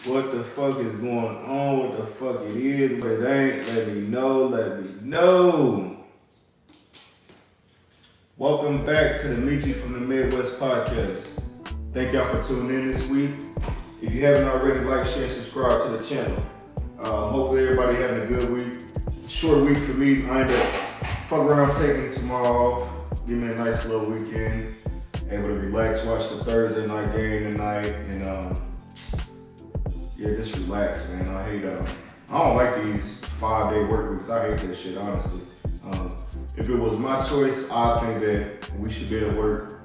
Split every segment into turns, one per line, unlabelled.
what the fuck is going on, what the fuck it is, but it ain't. Let me know. Welcome back to the Michi from the Midwest podcast. Thank y'all for tuning in this week. If you haven't already, like, share, and subscribe to the channel. Hopefully everybody having a good week. Short week for me. I end up fuck around taking tomorrow off. Give me a nice little weekend. Able to relax, watch the Thursday night game tonight, and yeah, just relax, man. I don't like these 5-day work weeks. I hate that shit, honestly. If it was my choice, I think that we should be able to work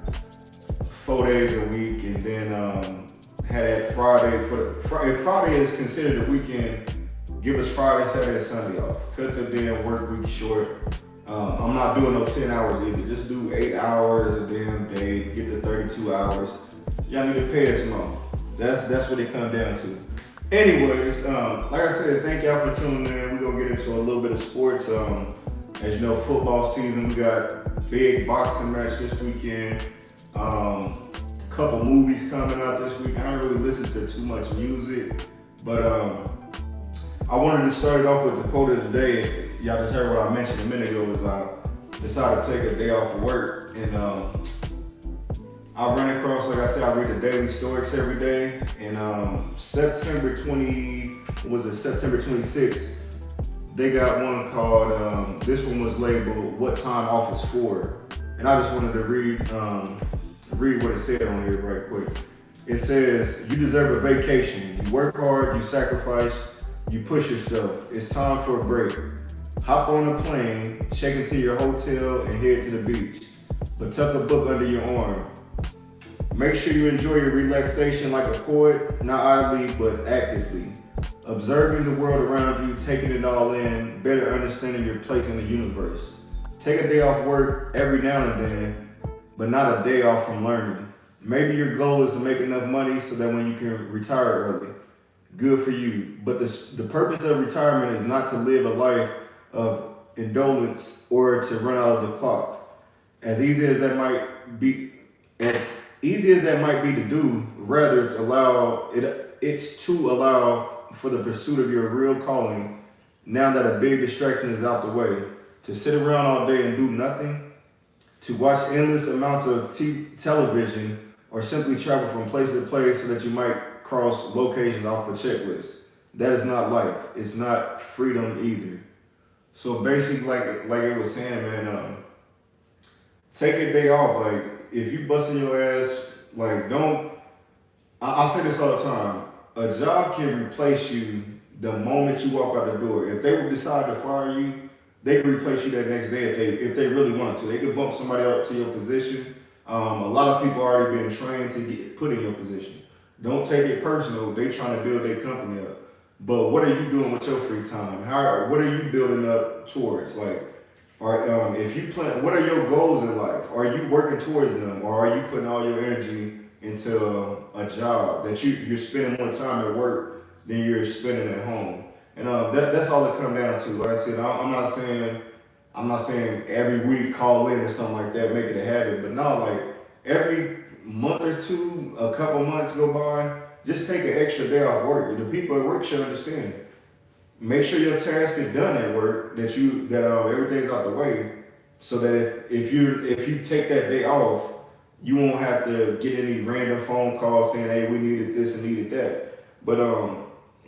4 days a week, and then had that Friday if Friday is considered a weekend, give us Friday, Saturday, and Sunday off. Cut the damn work week short. I'm not doing no 10 hours either. Just do 8 hours a damn day. Get the 32 hours. Y'all need to pay us more. That's what it comes down to. Anyways, like I said, thank y'all for tuning in. We're gonna get into a little bit of sports. As you know, football season. We got big boxing match this weekend. Couple movies coming out this week. I don't really listen to too much music, but I wanted to start it off with the quote of the day. Y'all just heard what I mentioned a minute ago. Was I decided to take a day off of work, and I ran across, like I said, I read the Daily Stoics every day, and September 26th, they got one called, this one was labeled, "What Time Off Is For?" And I just wanted to read what it said on here right quick. It says, "You deserve a vacation. You work hard, you sacrifice, you push yourself. It's time for a break. Hop on a plane, check into your hotel, and head to the beach. But tuck a book under your arm. Make sure you enjoy your relaxation like a poet, not idly, but actively. Observing the world around you, taking it all in, better understanding your place in the universe. Take a day off work every now and then, but not a day off from learning. Maybe your goal is to make enough money so that when you can retire early. Good for you. But the purpose of retirement is not to live a life of indolence or to run out of the clock. As easy as that might be to do, rather it's to allow for the pursuit of your real calling. Now that a big distraction is out the way, to sit around all day and do nothing, to watch endless amounts of television, or simply travel from place to place so that you might cross locations off a checklist. That is not life. It's not freedom either." So basically, like it was saying, man, take a day off. Like, if you busting your ass, like, I say this all the time, a job can replace you the moment you walk out the door. If they would decide to fire you, they can replace you that next day if they really wanted to. They could bump somebody up to your position. A lot of people are already been trained to get put in your position. Don't take it personal. They trying to build their company up. But what are you doing with your free time? What are you building up towards? Like, if you plan, what are your goals in life? Are you working towards them, or are you putting all your energy into a job that you're spending more time at work than you're spending at home? And that's all it comes down to. Like I said, I'm not saying every week call in or something like that, make it a habit. But no, like every month or two, a couple months go by, just take an extra day off work. The people at work should understand. Make sure your task is done at work, that everything's out the way, so that if you take that day off, you won't have to get any random phone calls saying, "Hey, we needed this and needed that." But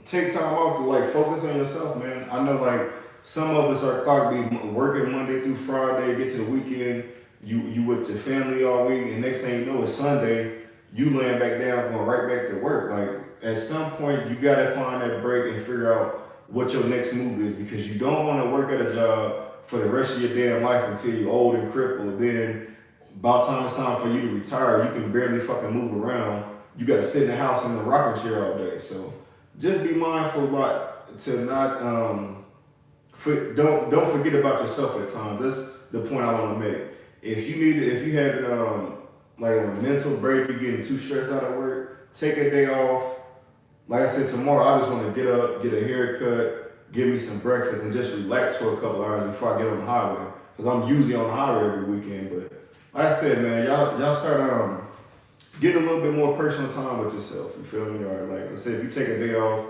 take time off to like focus on yourself, man. I know like some of us are clocked be working Monday through Friday, get to the weekend, you with your family all week, and next thing you know it's Sunday, you laying back down, going right back to work. Like, at some point, you gotta find that break and figure out what your next move is, because you don't want to work at a job for the rest of your damn life until you're old and crippled. Then, by the time it's time for you to retire, you can barely fucking move around. You gotta sit in the house in the rocking chair all day. So, just be mindful, to not don't forget about yourself at times. That's the point I want to make. If you have like a mental break, you're getting too stressed out at work, take a day off. Like I said, tomorrow I just want to get up, get a haircut, give me some breakfast, and just relax for a couple hours before I get on the highway. Because I'm usually on the highway every weekend. But like I said, man, y'all start getting a little bit more personal time with yourself. You feel me? Or like I said, if you take a day off,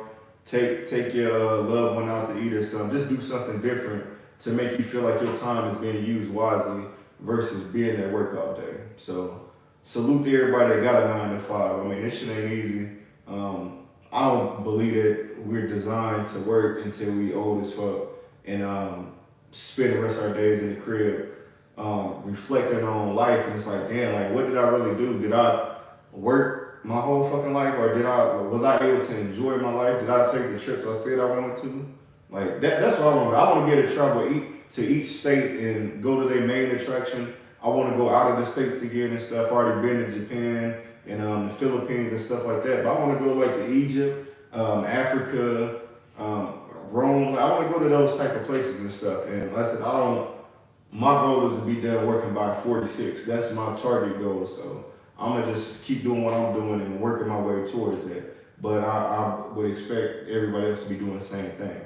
take your loved one out to eat or something. Just do something different to make you feel like your time is being used wisely versus being at work all day. So salute to everybody that got a 9 to 5. I mean, this shit ain't easy. I don't believe that we're designed to work until we old as fuck and spend the rest of our days in the crib reflecting on life. And it's like, damn, like what did I really do? Did I work my whole fucking life, or was I able to enjoy my life? Did I take the trips I said I wanted to? Like that's what I want. I want to get to travel to each state and go to their main attraction. I want to go out of the states again and stuff. I've already been to Japan and the Philippines and stuff like that. But I want to go like to Egypt, Africa, Rome. I want to go to those type of places and stuff. And like I said, my goal is to be done working by 46. That's my target goal. So I'm going to just keep doing what I'm doing and working my way towards that. But I would expect everybody else to be doing the same thing.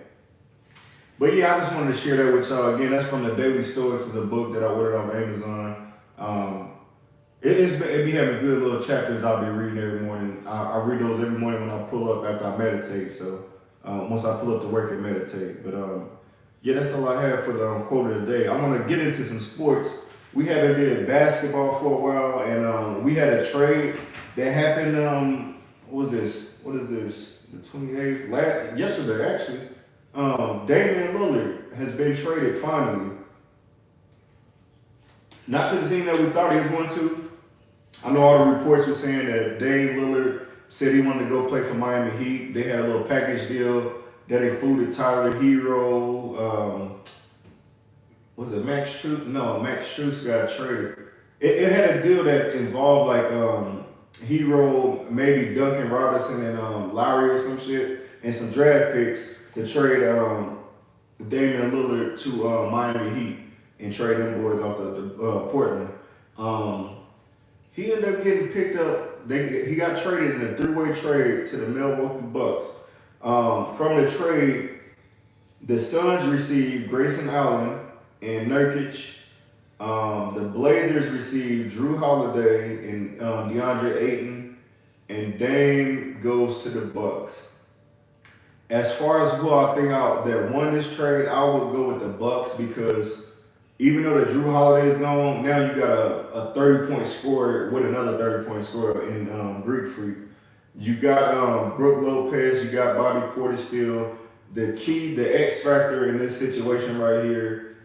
But yeah, I just wanted to share that with y'all. Again, that's from the Daily Stoics. It's a book that I ordered off Amazon. It be having good little chapters I'll be reading every morning. I read those every morning when I pull up after I meditate. So once I pull up to work and meditate. But yeah, that's all I have for the quote of the day. I want to get into some sports. We haven't did basketball for a while, and we had a trade that happened. What is this? The 28th? Yesterday, actually. Damian Lillard has been traded finally. Not to the team that we thought he was going to. I know all the reports were saying that Dame Lillard said he wanted to go play for Miami Heat. They had a little package deal that included Tyler Hero. Was it Max Strus? No, Max Strus got traded. It had a deal that involved like Hero, maybe Duncan Robinson and Lowry or some shit, and some draft picks to trade Damian Lillard to Miami Heat and trade them boys off to Portland. He ended up getting picked up. He got traded in a 3-way trade to the Milwaukee Bucks. From the trade, the Suns received Grayson Allen and Nurkic. The Blazers received Drew Holiday and DeAndre Ayton, and Dame goes to the Bucks. As far as who I think that won this trade, I would go with the Bucks because even though the Drew Holiday is gone, now you got a 30-point scorer with another 30-point scorer in Greek Freak. You got Brook Lopez, you got Bobby Portis still. The X factor in this situation right here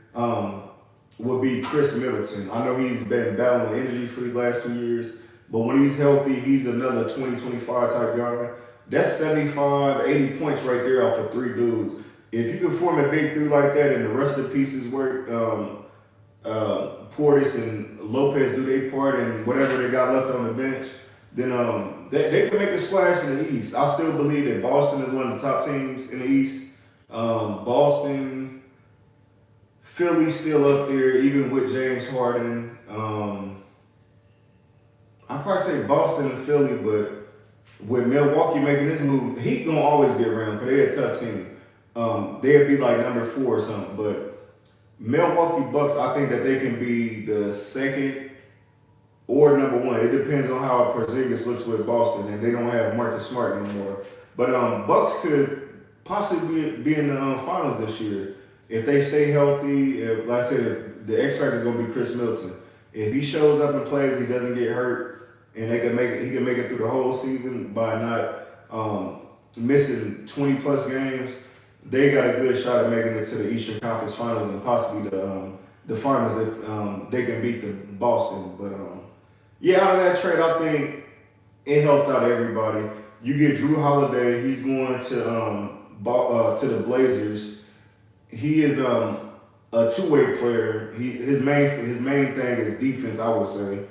would be Chris Middleton. I know he's been battling injury for the last 2 years, but when he's healthy, he's another 20, 25 type guy. That's 75, 80 points right there off of 3 dudes. If you can form a big 3 like that and the rest of the pieces work, Portis and Lopez do their part and whatever they got left on the bench, then they can make a splash in the East. I still believe that Boston is one of the top teams in the East. Boston, Philly's still up there, even with James Harden. I'd probably say Boston and Philly, but with Milwaukee making this move, Heat gonna always be around because they're a tough team. They'd be like number 4 or something, but Milwaukee Bucks, I think that they can be the second or number 1. It depends on how Porzingis looks with Boston, and they don't have Marcus Smart anymore. But Bucks could possibly be in the finals this year if they stay healthy. If, like I said, the X factor is gonna be Chris Middleton. If he shows up and plays, he doesn't get hurt, and he can make it through the whole season by not missing 20 plus games. They got a good shot at making it to the Eastern Conference Finals and possibly the finals if they can beat the Boston. But yeah, out of that trade, I think it helped out everybody. You get Drew Holiday. He's going to the Blazers. He is a 2-way player. His main thing is defense, I would say.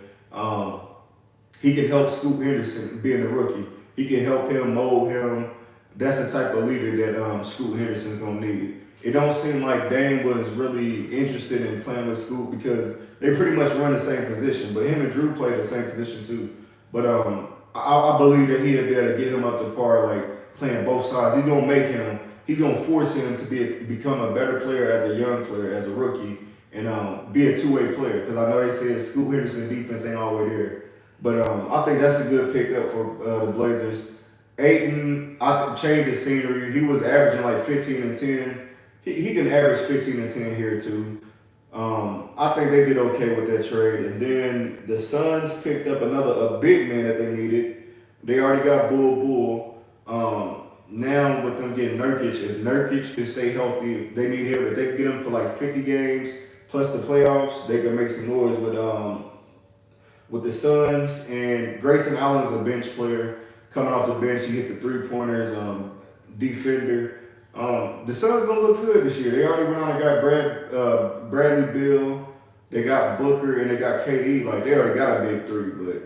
He can help Scoot Henderson being a rookie. He can help him, mold him. That's the type of leader that Scoot Henderson's gonna need. It don't seem like Dame was really interested in playing with Scoot because they pretty much run the same position. But him and Drew play the same position too. But I believe that he'll be able to get him up to par, like playing both sides. He's gonna force him to become a better player as a young player, as a rookie, and be a 2-way player. Because I know they said Scoot Henderson's defense ain't all the way there. But I think that's a good pickup for the Blazers. Ayton, I changed his scenery. He was averaging like 15 and 10. He can average 15 and 10 here too. I think they did okay with that trade. And then the Suns picked up a big man that they needed. They already got Bull. Now with them getting Nurkic, if Nurkic can stay healthy, they need him. If they can get him for like 50 games plus the playoffs, they can make some noise with the Suns. And Grayson Allen's a bench player. Coming off the bench, he hit the three-pointers, defender. The Suns gonna look good this year. They already went out and got Bradley Beal. They got Booker and they got KD. Like they already got a big three. But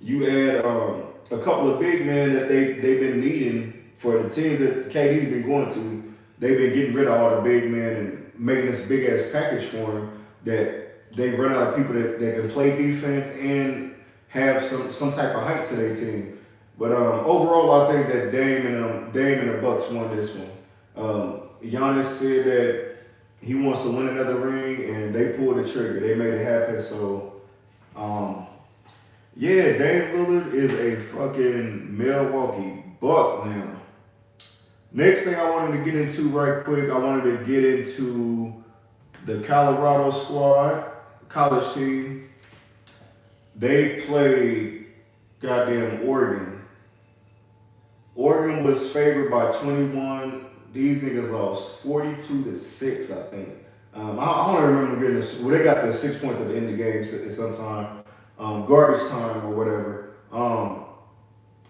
you add a couple of big men that they've been needing for the teams that KD's been going to. They've been getting rid of all the big men and making this big ass package for them that they run out of people that can play defense and have some type of height to their team. But overall, I think that Dame and the Bucks won this one. Giannis said that he wants to win another ring, and they pulled the trigger. They made it happen. So, yeah, Dame Lillard is a fucking Milwaukee Buck now. Next thing I wanted to get into right quick, I wanted to get into the Colorado squad, college team. They played goddamn Oregon. Oregon was favored by 21. These niggas lost 42-6, I think. I don't remember getting this. Well, they got the 6 points at the end of the game at some time. Garbage time or whatever.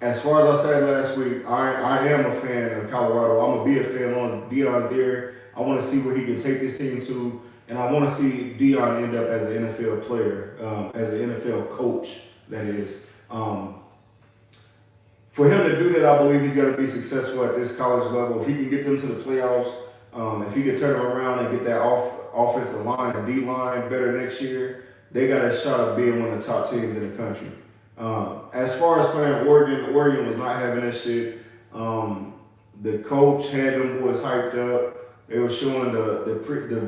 As far as I said last week, I am a fan of Colorado. I'm going to be a fan on Deion's there. I want to see where he can take this team to. And I want to see Deion end up as an NFL player, as an NFL coach, that is. For him to do that, I believe he's going to be successful at this college level. If he can get them to the playoffs, if he can turn them around and get that offensive line and D-line better next year, they got a shot of being one of the top teams in the country. As far as playing Oregon was not having that shit. The coach had them boys hyped up. They were showing the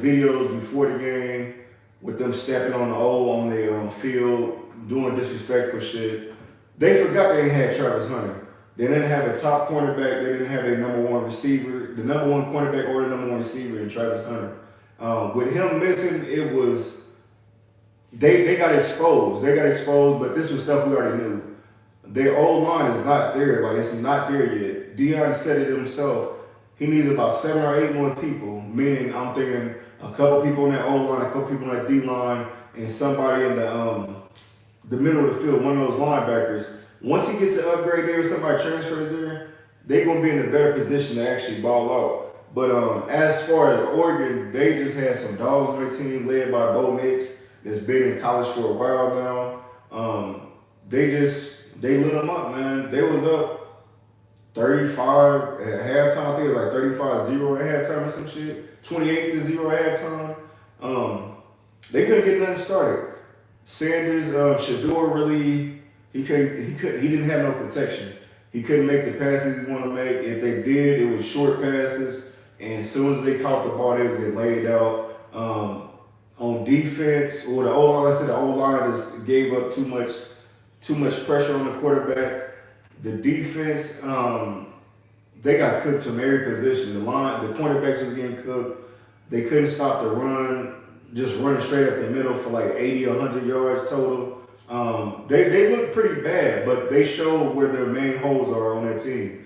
videos before the game with them stepping on the field, doing disrespectful shit. They forgot they had Travis Hunter. They didn't have a top cornerback. They didn't have a number one receiver, the number one cornerback or the number one receiver in Travis Hunter. With him missing, it was they got exposed. They got exposed, but this was stuff we already knew. Their old line is not there. Like it's not there yet. Deion said it himself. He needs about 7 or 8 more people. Meaning, I'm thinking a couple people in that old line, a couple people in that D line, and somebody in the middle of the field, one of those linebackers. Once he gets an upgrade there, somebody transfers there, they're going to be in a better position to actually ball out. But as far as Oregon, they just had some dogs on their team led by Bo Nix that's been in college for a while now. They lit them up, man. They was up 35 at halftime. I think it was like 35-0 at halftime or some shit. 28-0 at halftime. They couldn't get nothing started. Sanders, Shador really, he didn't have no protection. He couldn't make the passes he wanted to make. If they did, it was short passes. And as soon as they caught the ball, they was getting laid out. On defense, or the O-line just gave up too much pressure on the quarterback. The defense, they got cooked from every position. The cornerbacks was getting cooked. They couldn't stop the run. Just running straight up the middle for like 80 or 100 yards total. They look pretty bad, but they showed where their main holes are on that team.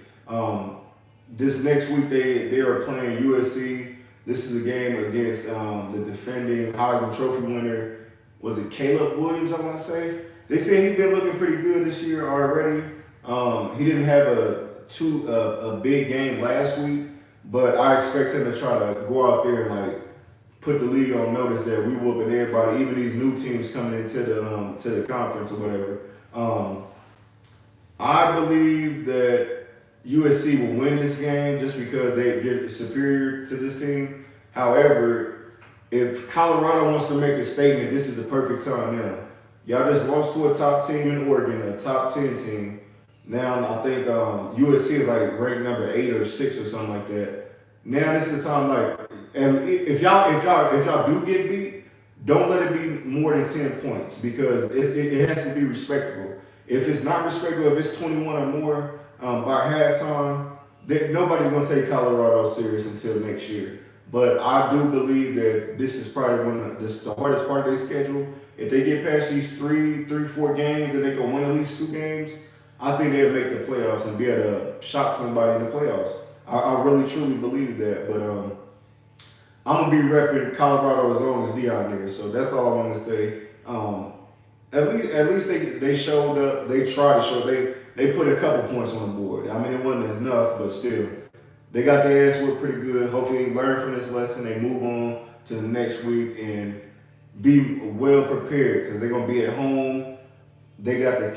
This next week they are playing USC. This is a game against the defending Heisman Trophy winner. Was it Caleb Williams, I want to say? They said he's been looking pretty good this year already. He didn't have a big game last week, but I expect him to try to go out there and like put the league on notice that we whooping everybody, even these new teams coming into the conference or whatever. I believe that USC will win this game just because they're superior to this team. However, if Colorado wants to make a statement, this is the perfect time now. Y'all just lost to a top team in Oregon, a top 10 team. Now I think USC is like ranked number 8 or 6 or something like that. Now this is the time, like, and if y'all do get beat, don't let it be more than 10 points because it has to be respectable. If it's not respectable, if it's 21 or more by halftime, nobody's going to take Colorado serious until next year. But I do believe that this is probably the hardest part of their schedule. If they get past these three, 4 games and they can win at least 2 games, I think they'll make the playoffs and be able to shock somebody in the playoffs. I really truly believe that. But I'm gonna be repping Colorado as long as Dion there. So that's all I'm gonna say. At least they showed up. They tried to show. They put a couple points on the board. I mean, it wasn't enough, but still, they got their ass whooped pretty good. Hopefully, they learn from this lesson. They move on to the next week and be well prepared because they're gonna be at home. They got the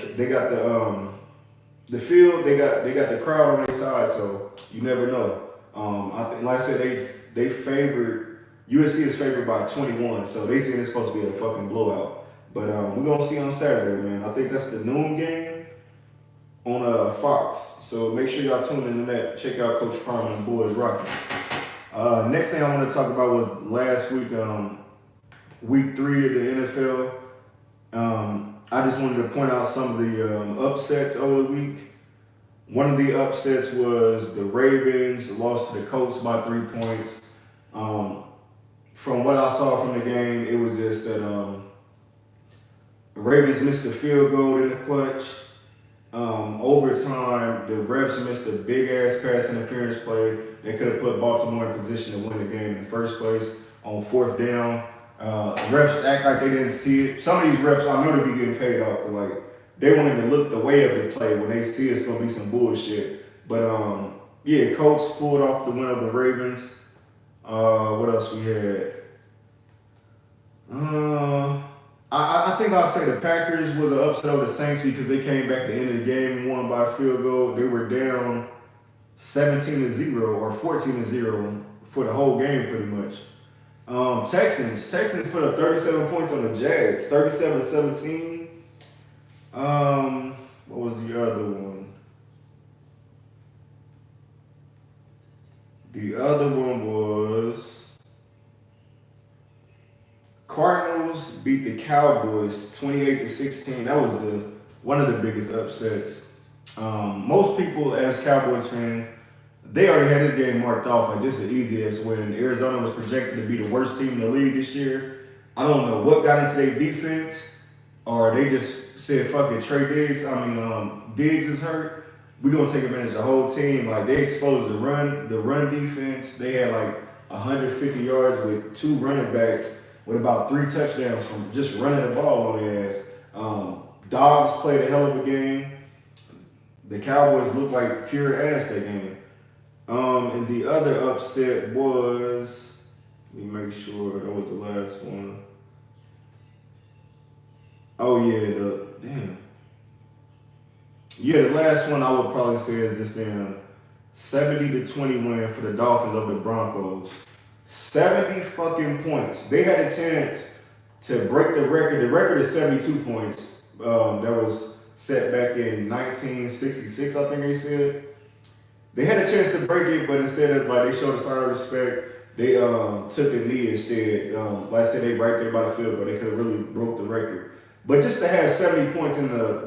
field. They got the crowd on their side. So you never know. I think, like I said, they favored USC is favored by 21. So they say it's supposed to be a fucking blowout. But we're gonna see on Saturday, man. I think that's the noon game on Fox. So make sure y'all tune into that. Check out Coach Prime and the boys rocking. Next thing I want to talk about was last week, week 3 of the NFL. I just wanted to point out some of the upsets over the week. One of the upsets was the Ravens lost to the Colts by 3 points. From what I saw from the game, it was just that the Ravens missed a field goal in the clutch. Overtime, the refs missed a big-ass pass interference play that could have put Baltimore in position to win the game in the first place on 4th down. Refs act like they didn't see it. Some of these refs, I know they be getting paid off, but like they won't even look the way of the play when they see it's gonna be some bullshit. But yeah, Colts pulled off the win of the Ravens. What else we had? I think I'll say the Packers was an upset over the Saints because they came back at the end of the game and won by a field goal. They were down 17-0 or 14-0 for the whole game pretty much. Texans put up 37 points on the Jags, 37-17. What was the other one? The other one was Cardinals beat the Cowboys 28-16. That was one of the biggest upsets. Most people, as Cowboys fans, they already had this game marked off like this is the easiest win. Arizona was projected to be the worst team in the league this year. I don't know what got into their defense, or they just said, fuck it, Trey Diggs. Diggs is hurt. We're going to take advantage of the whole team. Like, they exposed the run defense. They had like 150 yards with 2 running backs with about 3 touchdowns from just running the ball on their ass. Dobbs played a hell of a game. The Cowboys looked like pure ass that game. And the other upset was, let me make sure that was the last one. Oh yeah, the last one I would probably say is this damn 70-20 win for the Dolphins over the Broncos. 70 fucking points. They had a chance to break the record. The record is 72 points. That was set back in 1966, I think they said. They had a chance to break it, but instead of they showed a sign of respect, they took a knee instead. Like I said, they right there by the field, but they could have really broke the record. But just to have 70 points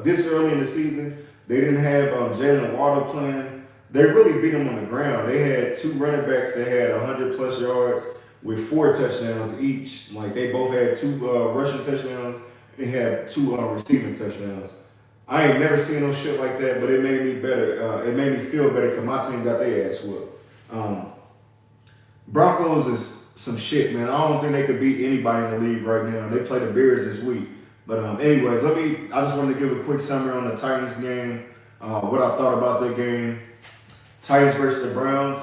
this early in the season, they didn't have Jalen Waddle playing. They really beat them on the ground. They had 2 running backs that had 100+ yards with 4 touchdowns each. Like they both had 2 rushing touchdowns. They had 2 receiving touchdowns. I ain't never seen no shit like that, but it made me better. It made me feel better because my team got their ass whooped. Broncos is some shit, man. I don't think they could beat anybody in the league right now. They play the Bears this week. But anyways, I just wanted to give a quick summary on the Titans game, what I thought about that game. Titans versus the Browns.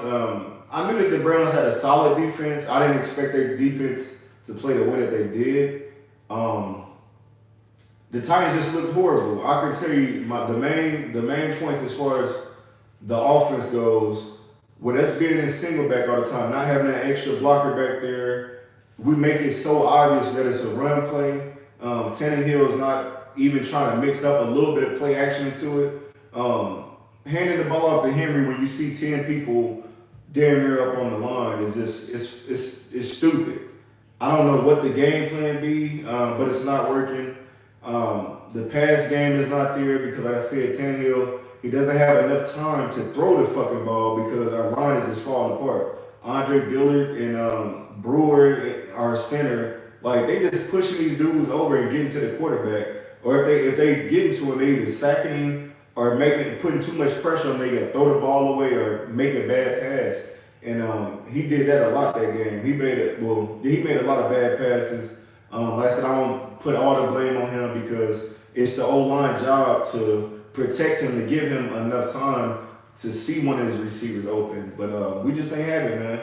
I knew that the Browns had a solid defense. I didn't expect their defense to play the way that they did. The Titans just looked horrible. I can tell you the main points as far as the offense goes, with us being in single back all the time, not having that extra blocker back there, we make it so obvious that it's a run play. Tannehill is not even trying to mix up a little bit of play action into it. Handing the ball off to Henry when you see 10 people damn near up on the line is just it's stupid. I don't know what the game plan be, but it's not working. The pass game is not there because, like I said, Tannehill, he doesn't have enough time to throw the fucking ball because our line is just falling apart. Andre Dillard and Brewer, our center, like they just pushing these dudes over and getting to the quarterback. Or if they get into him, they either sacking him or putting too much pressure on him. They got throw the ball away or make a bad pass. And he did that a lot that game. He made a lot of bad passes. Like I said, I don't put all the blame on him because it's the O-line job to protect him, to give him enough time to see one of his receivers open. But we just ain't had it, man.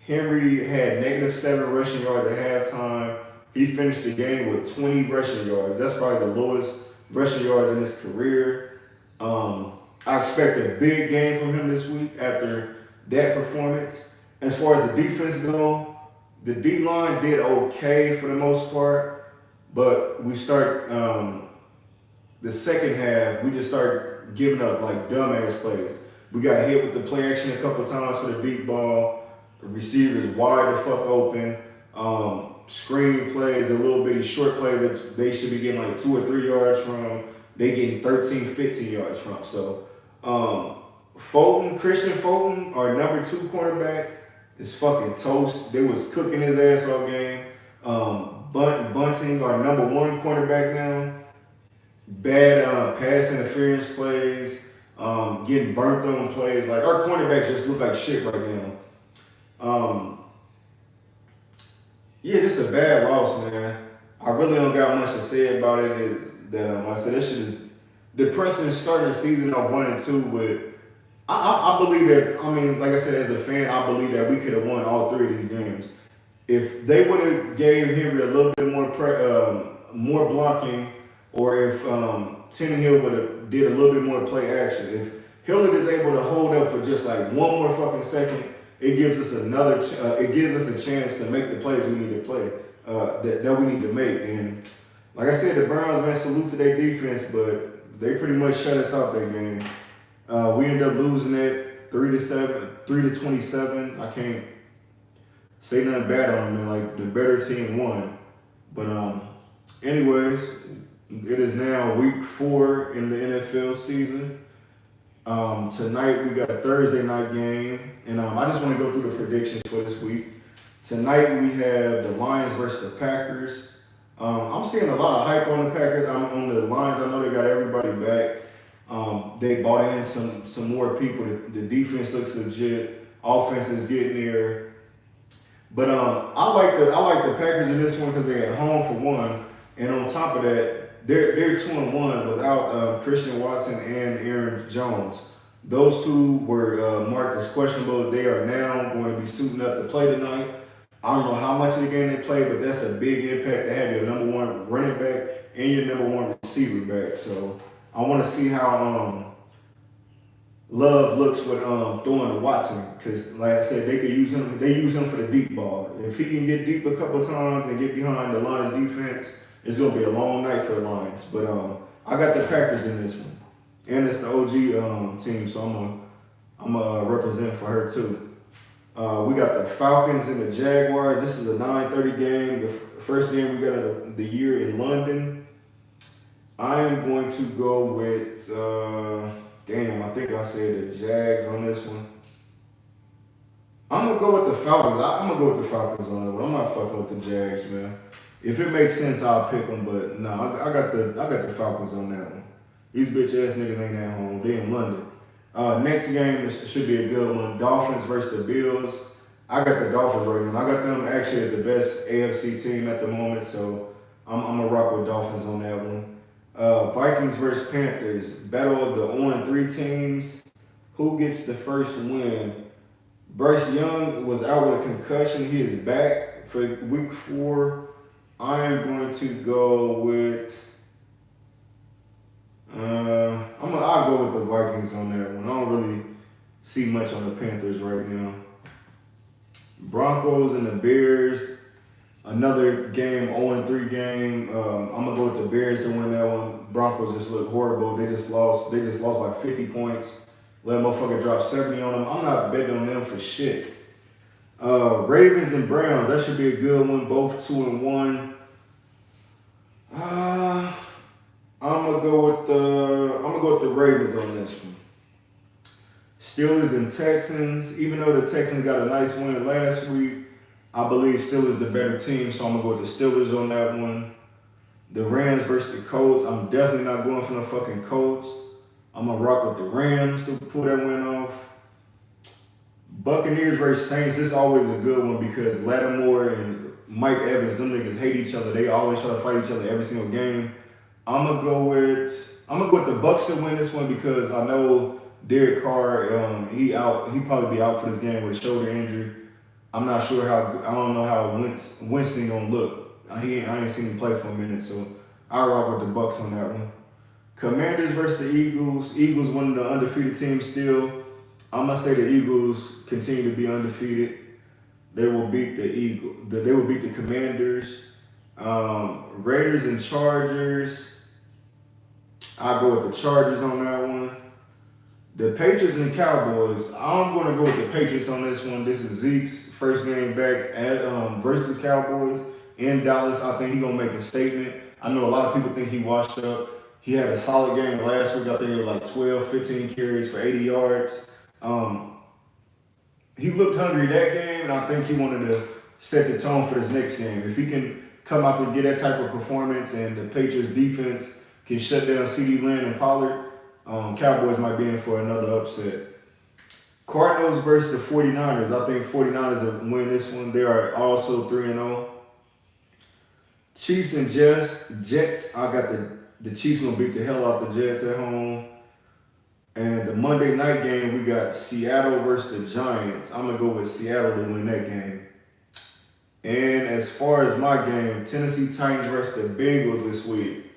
Henry had -7 rushing yards at halftime. He finished the game with 20 rushing yards. That's probably the lowest rushing yards in his career. I expect a big game from him this week after that performance. As far as the defense go, the D-line did okay for the most part, but we start the second half, we just start giving up like dumbass plays. We got hit with the play action a couple times for the deep ball. The receivers wide the fuck open. Screen plays, a little bitty short plays that they should be getting like 2 or 3 yards from. They getting 13, 15 yards from. So Christian Fulton, our number 2 cornerback, is fucking toast. They was cooking his ass all game. Bunting, our number 1 cornerback now, bad pass interference plays, getting burnt on plays. Like our cornerbacks just look like shit right now. Yeah, this is a bad loss, man. I really don't got much to say about it. Is that I said this shit is depressing. Starting the season off 1-2 with. I believe that. I mean, like I said, as a fan, I believe that we could have won all 3 of these games if they would have gave Henry a little bit more blocking, or if Tannehill would have did a little bit more play action. If Hillard is able to hold up for just like 1 more fucking second, it gives us it gives us a chance to make the plays we need to play, that we need to make. And like I said, the Browns, man, salute to their defense, but they pretty much shut us out that game. We ended up losing it 3-27. I can't say nothing bad on them, man. Like the better team won. But anyways, it is now week 4 in the NFL season. Tonight we got a Thursday night game, and I just want to go through the predictions for this week. Tonight we have the Lions versus the Packers. I'm seeing a lot of hype on the Packers. I'm on the Lions. I know they got everybody back. They bought in some more people. The defense looks legit. Offense is getting there. But I like the Packers in this one because they're at home for one, and on top of that, they're 2-1 without Christian Watson and Aaron Jones. Those 2 were marked as questionable. They are now going to be suiting up to play tonight. I don't know how much of the game they play, but that's a big impact to have your number 1 running back and your number 1 receiver back. So I want to see how Love looks with throwing to Watson, because like I said, they could use him. They use him for the deep ball. If he can get deep a couple times and get behind the Lions defense, it's gonna be a long night for the Lions. But I got the Packers in this one, and it's the OG team, so I'm gonna represent for her too. We got the Falcons and the Jaguars. This is a 9:30 game. The first game we got of the year in London. I am going to go with. I think I said the Jags on this one. I'm gonna go with the Falcons. I'm gonna go with the Falcons on this one. I'm not fucking with the Jags, man. If it makes sense, I'll pick them. But no, I got the Falcons on that one. These bitch ass niggas ain't at home. They in London. Next game should be a good one. Dolphins versus the Bills. I got the Dolphins right now. I got them actually as the best AFC team at the moment, so I'm gonna rock with Dolphins on that one. Vikings versus Panthers. Battle of the 0-3 teams. Who gets the first win? Bryce Young was out with a concussion. He is back for week 4. I am going to go with. I'll go with the Vikings on that one. I don't really see much on the Panthers right now. Broncos and the Bears. Another game, 0-3 game. I'm gonna go with the Bears to win that one. Broncos just look horrible. They just lost by 50 points. Let a motherfucker drop 70 on them. I'm not betting on them for shit. Ravens and Browns. That should be a good one. Both 2-1. I'm I'm gonna go with the Ravens on this one. Steelers and Texans. Even though the Texans got a nice win last week, I believe Steelers the better team, so I'm gonna go with the Steelers on that one. The Rams versus the Colts. I'm definitely not going for the fucking Colts. I'm gonna rock with the Rams to pull that win off. Buccaneers versus Saints. This is always a good one because Lattimore and Mike Evans, them niggas hate each other. They always try to fight each other every single game. I'm gonna go with the Bucs to win this one because I know Derek Carr, he probably be out for this game with a shoulder injury. I'm not sure I don't know how Winston gonna look. I ain't seen him play for a minute, so I'll rock with the Bucs on that one. Commanders versus the Eagles. Eagles one of the undefeated teams still. I'm gonna say the Eagles continue to be undefeated. They will beat They will beat the Commanders. Raiders and Chargers. I'll go with the Chargers on that one. The Patriots and the Cowboys. I'm going to go with the Patriots on this one. This is Zeke's first game back versus Cowboys in Dallas. I think he's going to make a statement. I know a lot of people think he washed up. He had a solid game last week. I think it was like 12, 15 carries for 80 yards. He looked hungry that game, and I think he wanted to set the tone for this next game. If he can come out and get that type of performance and the Patriots defense can shut down CeeDee Lamb and Pollard, Cowboys might be in for another upset. Cardinals versus the 49ers. I think 49ers will win this one. They are also 3-0. Chiefs and Jets. I got the Chiefs going to beat the hell out the Jets at home. And the Monday night game, we got Seattle versus the Giants. I'm going to go with Seattle to win that game. And as far as my game, Tennessee Titans versus the Bengals this week.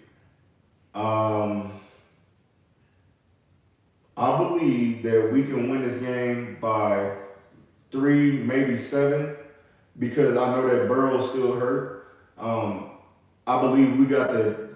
I believe that we can win this game by 3, maybe 7, because I know that Burrow's still hurt. I believe we got a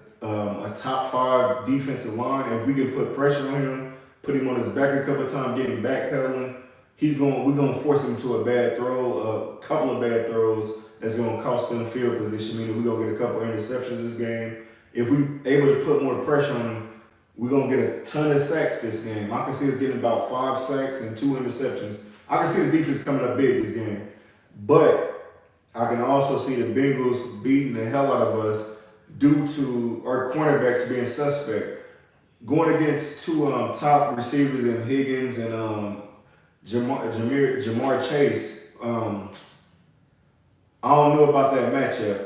top 5 defensive line. If we can put pressure on him, put him on his back a couple of times, get him backpedaling, we're going to force him to a bad throw, a couple of bad throws that's going to cost them field position, meaning we're going to get a couple of interceptions this game. If we're able to put more pressure on him, we're going to get a ton of sacks this game. I can see us getting about 5 sacks and 2 interceptions. I can see the defense coming up big this game. But I can also see the Bengals beating the hell out of us due to our cornerbacks being suspect. Going against 2 top receivers in Higgins and Jamar Chase, I don't know about that matchup.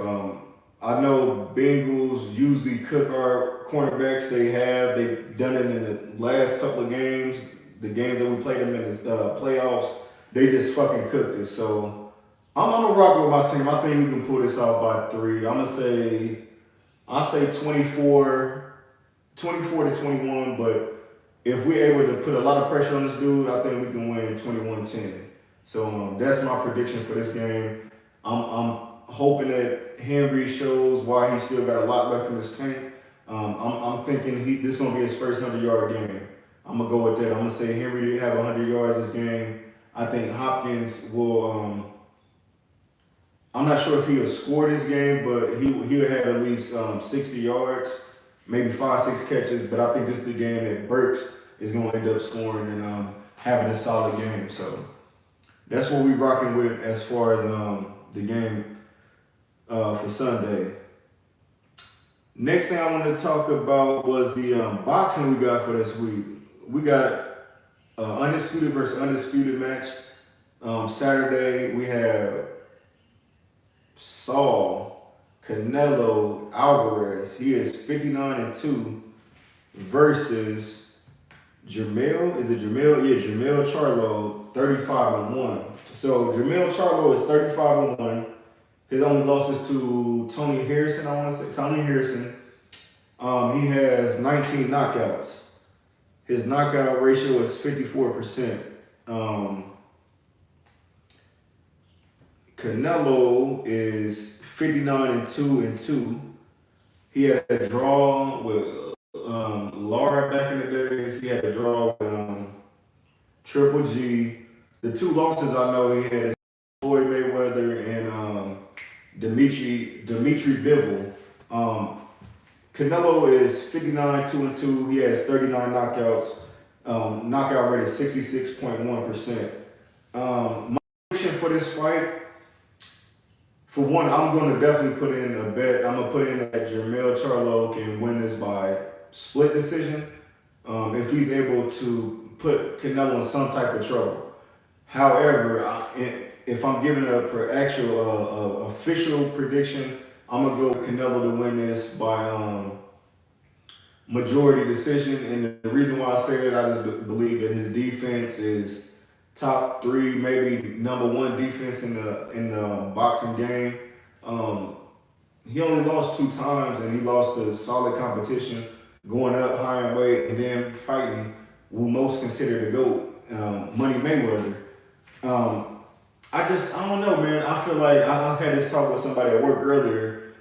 I know Bengals usually cook our cornerbacks. They've done it in the last couple of games. The games that we played them in the playoffs, they just fucking cooked it. So I'm gonna rock with my team. I think we can pull this out by 3. I'll say 24-21. But if we're able to put a lot of pressure on this dude, I think we can win 21-10. So that's my prediction for this game. I'm hoping that Henry shows why he still got a lot left in his tank. I'm thinking this is going to be his first 100-yard game. I'm going to go with that. I'm going to say Henry did have 100 yards this game. I think Hopkins will, I'm not sure if he'll score this game, but he'll have at least 60 yards, maybe 5-6 catches. But I think this is the game that Burks is going to end up scoring and having a solid game. So that's what we're rocking with as far as the game for Sunday. Next thing I want to talk about was the boxing we got for this week. We got Undisputed versus Undisputed match. Saturday we have Saul Canelo Alvarez. He is 59-2 versus Jermell. Is it Jermell? Yeah, Jermell Charlo, 35-1. So Jermell Charlo is 35-1. His only losses to Tony Harrison, I want to say. Tony Harrison, he has 19 knockouts. His knockout ratio is 54%. Canelo is 59-2. He had a draw with Lara back in the days. He had a draw with Triple G. The 2 losses I know he had is Floyd Mayweather and Dimitri Bivol. Canelo is 59-2-2. He has 39 knockouts. Knockout rate is 66.1%. My prediction for this fight, for one, I'm going to definitely put in a bet. I'm going to put in that NEWS-Kelce can win this by split decision if he's able to put Canelo in some type of trouble. However, if I'm giving an official prediction, I'm going to go with Canelo to win this by majority decision. And the reason why I say that, I just believe that his defense is top 3, maybe number 1 defense in the boxing game. He only lost 2 times, and he lost to solid competition, going up high in weight, and then fighting who most consider the GOAT, Money Mayweather. I don't know, man. I feel like I had this talk with somebody at work earlier.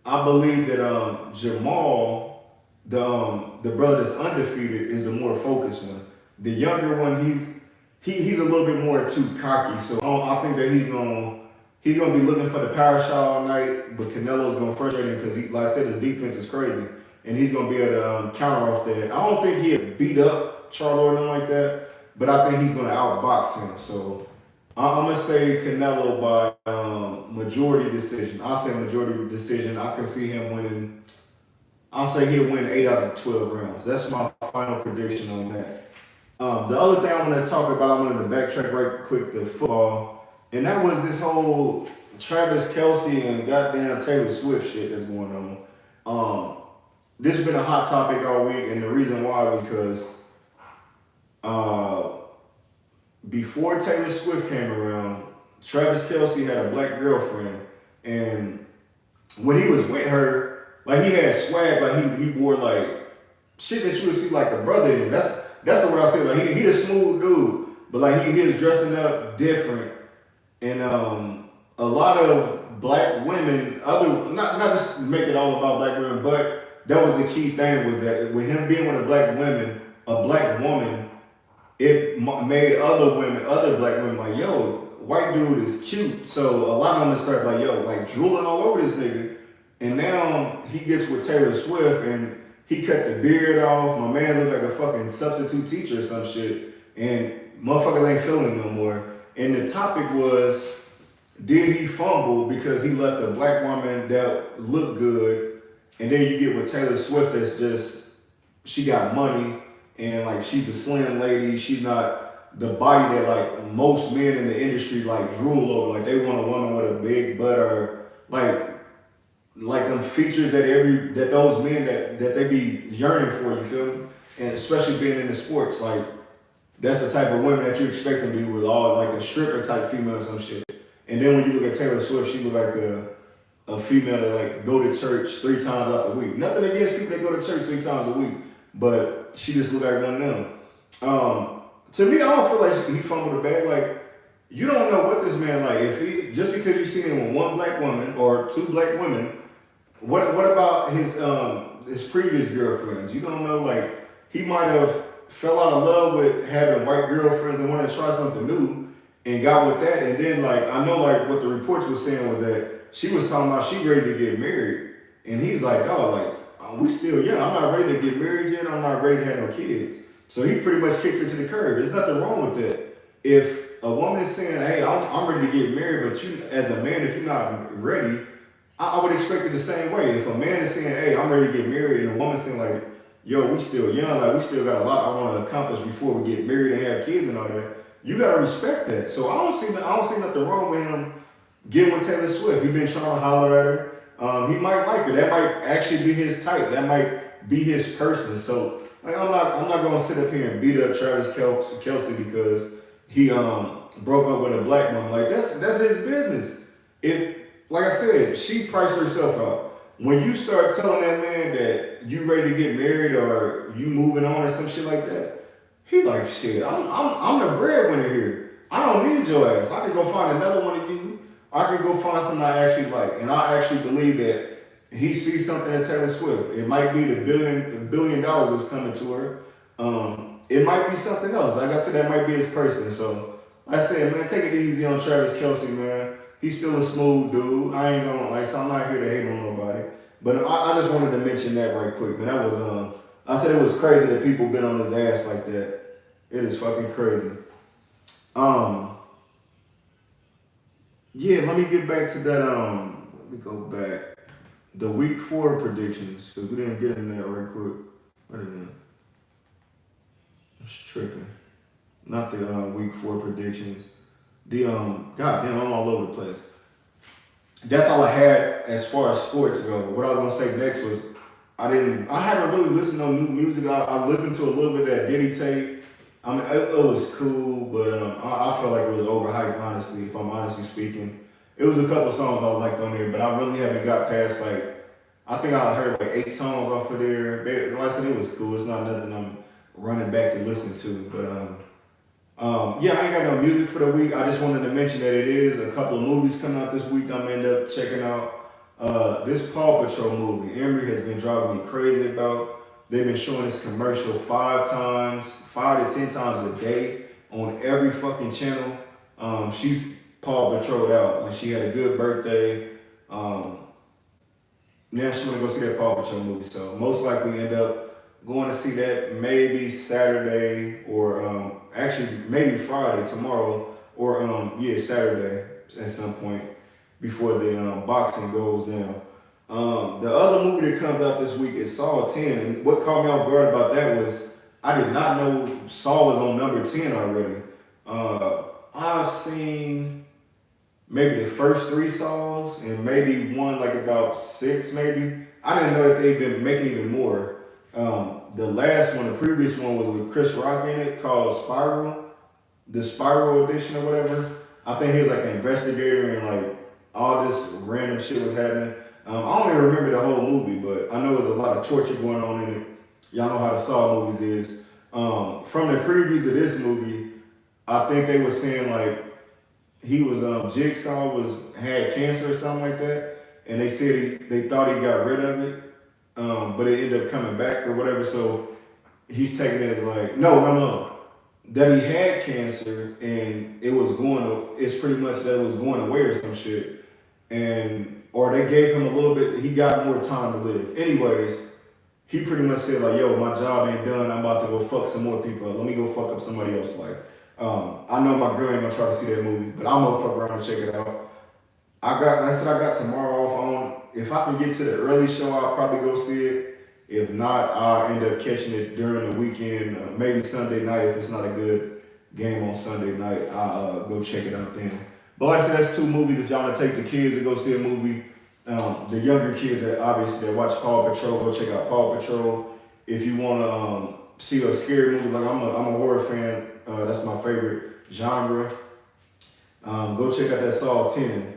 I believe that Jamal, the brother that's undefeated, is the more focused one. The younger one, he's a little bit more too cocky. So I think that he's gonna be looking for the power shot all night, but Canelo's gonna frustrate him because, like I said, his defense is crazy, and he's gonna be able to counter off that. I don't think he'll beat up Charlo or nothing like that, but I think he's gonna outbox him. So I'm gonna say Canelo by majority decision. I'll say majority decision. I can see him winning. I'll say he'll win 8 out of 12 rounds. That's my final prediction on that. The other thing I'm going to talk about, I'm going to backtrack right quick to football, and that was this whole NEWS-Kelce and goddamn Taylor Swift shit that's going on. This has been a hot topic all week, and the reason why was because before Taylor Swift came around, NEWS-Kelce had a black girlfriend, and when he was with her, like, he had swag, like he wore like shit that you would see like a brother in. That's the way I say it. Like, he a smooth dude, but like he was dressing up different, and a lot of black women, not just make it all about black women, but that was the key thing, was that with him being with a black woman, it made other black women like, yo, white dude is cute. So a lot of them start like, yo, like drooling all over this nigga. And now he gets with Taylor Swift, and he cut the beard off. My man looked like a fucking substitute teacher or some shit. And motherfuckers ain't feeling him no more. And the topic was, did he fumble because he left a black woman that looked good? And then you get with Taylor Swift, that's just, she got money, and like she's a slim lady. She's not the body that like most men in the industry like drool over. Like, they want a woman with a big butt, or like them features that those men that they be yearning for, you feel me? And especially being in the sports, like, that's the type of women that you expect them to be with, all like a stripper type female or some shit. And then when you look at Taylor Swift, she look like a female that like go to church 3 times out the week. Nothing against people that go to church 3 times a week, but she just look like one of them. To me, I don't feel like he fumbled the bag. Like, you don't know what this man like. If he, just because you see him with one black woman or 2 black women, what about his previous girlfriends? You don't know, like, he might have fell out of love with having white girlfriends and wanted to try something new and got with that. And then, like, I know, like, what the reports were saying was that she was talking about she ready to get married. And he's like, oh, like, we still young. I'm not ready to get married yet. I'm not ready to have no kids. So he pretty much kicked her to the curb. There's nothing wrong with that. If a woman is saying, hey, I'm ready to get married, but you, as a man, if you're not ready, I would expect it the same way. If a man is saying, hey, I'm ready to get married, and a woman's saying, like, yo, we still young, like, we still got a lot I want to accomplish before we get married and have kids and all that, you got to respect that. So I don't see nothing wrong with him getting with Taylor Swift. He been trying to holler at her. He might like her. That might actually be his type. That might be his person. So, like, I'm not going to sit up here and beat up NEWS-Kelce because he broke up with a black woman. Like, that's his business. Like I said, she priced herself out. When you start telling that man that you ready to get married or you moving on or some shit like that, he like, shit, I'm the breadwinner here. I don't need your ass. I can go find another one of you. I can go find something I actually like. And I actually believe that he sees something in Taylor Swift. It might be the $1 billion that's coming to her. It might be something else. Like I said, that might be his person. So like I said, man, take it easy on NEWS-Kelce, man. He's still a smooth dude. I ain't gonna, like, so I'm not here to hate on nobody. But I just wanted to mention that right quick, man. That was I said it was crazy that people been on his ass like that. It is fucking crazy. Yeah, let me get back to that. Let me go back. The week 4 predictions, because we didn't get in there right quick. Wait a minute. I'm tripping. Not the week 4 predictions. The goddamn, I'm all over the place. That's all I had as far as sports go. What I was gonna say next was I haven't really listened to no new music. I listened to a little bit of that Diddy tape. I mean, it was cool, but I felt like it was overhyped, honestly, if I'm honestly speaking. It was a couple songs I liked on there, but I really haven't got past, like, I think I heard like 8 songs off of there. Like I said, it was cool. It's not nothing I'm running back to listen to, but yeah, I ain't got no music for the week. I just wanted to mention that it is a couple of movies coming out this week I'm gonna end up checking out. This Paw Patrol movie, Emery has been driving me crazy about. They've been showing this commercial 5 to 10 times a day on every fucking channel. She's Paw Patroled out. Like, she had a good birthday. Now she wanna go see that Paw Patrol movie. So most likely end up going to see that maybe Saturday or actually maybe Friday, tomorrow, or Saturday at some point before the boxing goes down. The other movie that comes out this week is Saw 10, and what caught me off guard about that was I did not know Saw was on number 10 already. I've seen maybe the first 3 Saws and maybe one like about 6 maybe. I didn't know that they've been making even more. The last one, the previous one, was with Chris Rock in it, called Spiral, the Spiral edition or whatever. I think he was like an investigator and like all this random shit was happening. I don't even remember the whole movie, but I know there's a lot of torture going on in it. Y'all know how the Saw movies is. From the previews of this movie, I think they were saying like he was Jigsaw had cancer or something like that, and they said they thought he got rid of it, but it ended up coming back or whatever. So he's taking it as like no, that he had cancer and it's pretty much that it was going away or some shit, or they gave him a little bit, he got more time to live. Anyways, he pretty much said like, yo, my job ain't done, I'm about to go fuck some more people up. Let me go fuck up somebody else's life. I know my girl ain't gonna try to see that movie, but I'm gonna fuck around and check it out. I got tomorrow off. If I can get to the early show, I'll probably go see it. If not, I'll end up catching it during the weekend, maybe Sunday night. If it's not a good game on Sunday night, I'll go check it out then. But like I said, that's 2 movies. If y'all want to take the kids to go see a movie, the younger kids that obviously watch Paw Patrol, go check out Paw Patrol. If you want to see a scary movie, like I'm a horror fan. That's my favorite genre. Go check out that Saw 10.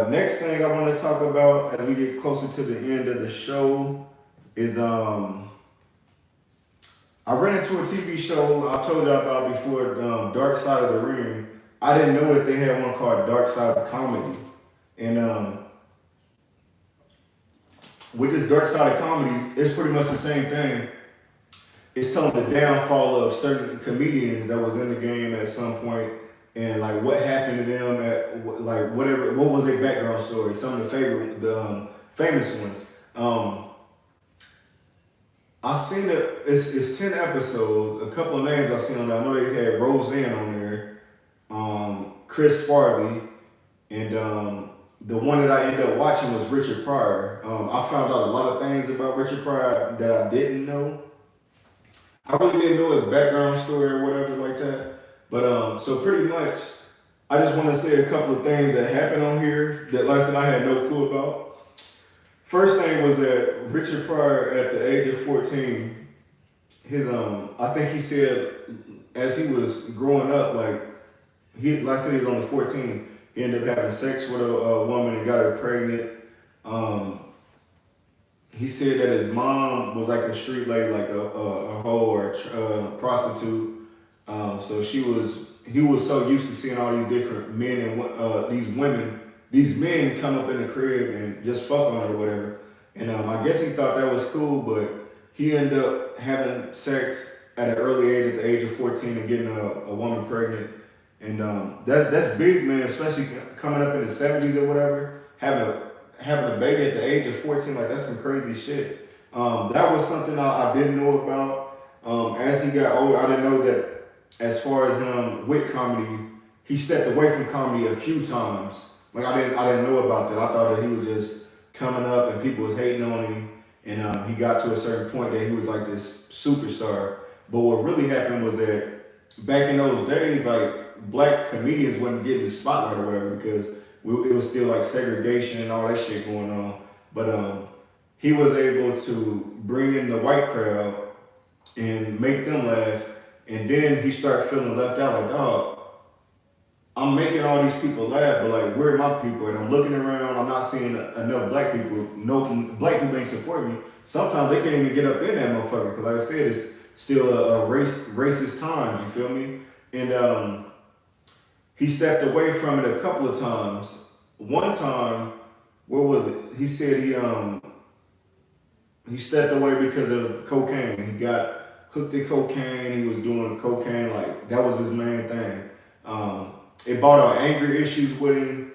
Next thing I want to talk about as we get closer to the end of the show is I ran into a TV show I told y'all about before, Dark Side of the Ring. I didn't know that they had one called Dark Side of Comedy. And with this Dark Side of Comedy, it's pretty much the same thing. It's telling the downfall of certain comedians that was in the game at some point, and like what happened to them at like what was their background story. Some of the famous ones. I seen it. It's 10 episodes. A couple of names I seen on there. I know they had Roseanne on there, Chris Farley, and the one that I ended up watching was Richard Pryor. I found out a lot of things about Richard Pryor that I didn't know. I really didn't know his background story or whatever like that. But so pretty much, I just want to say a couple of things that happened on here that, like I said, I had no clue about. First thing was that Richard Pryor, at the age of 14, his I think he said as he was growing up, like I said, he was only 14. He ended up having sex with a woman and got her pregnant. He said that his mom was like a street lady, like a hoe or a prostitute. So he was so used to seeing all these different men and these men come up in the crib and just fuck on her or whatever. And I guess he thought that was cool, but he ended up having sex at an early age, at the age of 14, and getting a woman pregnant. And that's big, man, especially coming up in the 70s or whatever, having a baby at the age of 14, like that's some crazy shit. That was something I didn't know about. As he got older, I didn't know that as far as him with comedy, he stepped away from comedy a few times. Like I didn't know about that. I thought that he was just coming up and people was hating on him, and he got to a certain point that he was like this superstar. But what really happened was that back in those days, like black comedians wasn't getting the spotlight or whatever because it was still like segregation and all that shit going on. But he was able to bring in the white crowd and make them laugh, and then he started feeling left out. Like, oh, I'm making all these people laugh, but like, where are my people? And I'm looking around, I'm not seeing enough black people. No black people ain't supporting me. Sometimes they can't even get up in that motherfucker because, like I said, it's still a racist times. You feel me? And he stepped away from it a couple of times. One time, where was it? He said he stepped away because of cocaine. He got hooked at cocaine. He was doing cocaine, like that was his main thing. It brought out anger issues with him.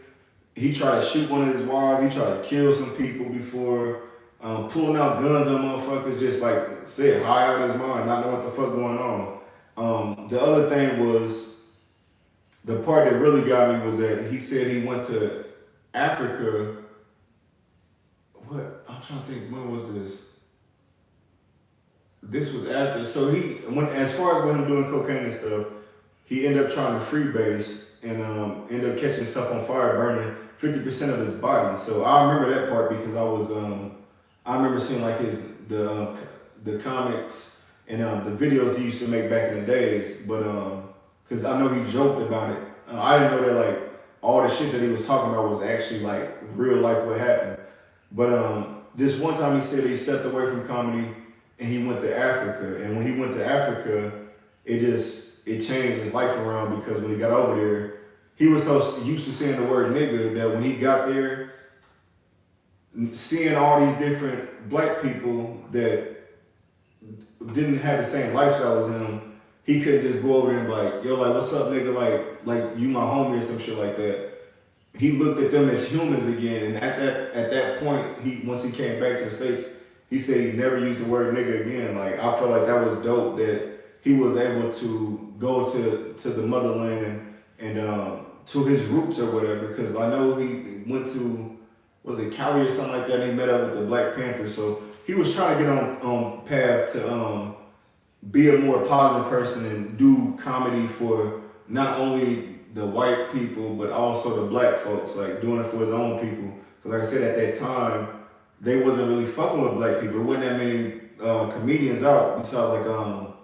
He tried to shoot one of his wives. He tried to kill some people before. Pulling out guns on motherfuckers, just like said, high out of his mind, not knowing what the fuck going on. The other thing was, the part that really got me was that he said he went to Africa. What? I'm trying to think, when was this? This was after, so as far as when him doing cocaine and stuff, he ended up trying to freebase and ended up catching stuff on fire, burning 50% of his body. So I remember that part because I remember seeing like the comics and the videos he used to make back in the days, but because I know he joked about it. I didn't know that like all the shit that he was talking about was actually like real life what happened. But this one time he said he stepped away from comedy and he went to Africa. And when he went to Africa, it changed his life around because when he got over there, he was so used to saying the word nigga that when he got there, seeing all these different black people that didn't have the same lifestyle as him, he couldn't just go over there and be like, yo, like, what's up, nigga? Like you my homie or some shit like that. He looked at them as humans again, and at that point, once he came back to the States, he said he never used the word nigga again. Like, I felt like that was dope that he was able to go to the motherland and to his roots or whatever, because I know he went to, was it Cali or something like that, and he met up with the Black Panthers. So he was trying to get on path to be a more positive person and do comedy for not only the white people, but also the black folks, like doing it for his own people. Because like I said, at that time, they wasn't really fucking with black people. There wasn't that many comedians out besides like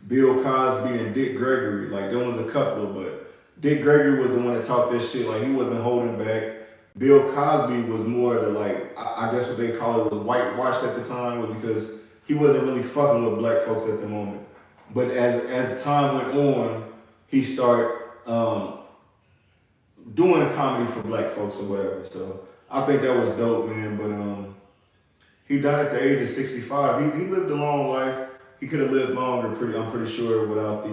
Bill Cosby and Dick Gregory. Like there was a couple, but Dick Gregory was the one that talked that shit. Like he wasn't holding back. Bill Cosby was more the like, I guess what they call it was whitewashed at the time, was because he wasn't really fucking with black folks at the moment. But as time went on, he started doing comedy for black folks or whatever. So I think that was dope, man. But he died at the age of 65. He lived a long life. He could have lived longer, I'm pretty sure, without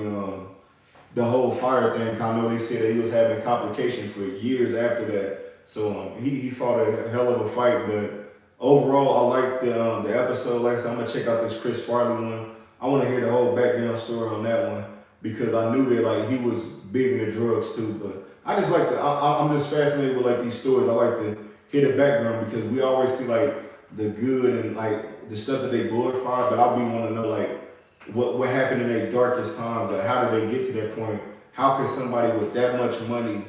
the whole fire thing. I know they said that he was having complications for years after that. So he fought a hell of a fight. But overall, I like the episode. Like I said, I'm gonna check out this Chris Farley one. I want to hear the whole background story on that one, because I knew that like he was big into drugs too. But I just like I'm just fascinated with like these stories. I like to hear the background because we always see like the good and like the stuff that they glorify, but I be want to know like what happened in their darkest times. Like how did they get to that point? How could somebody with that much money,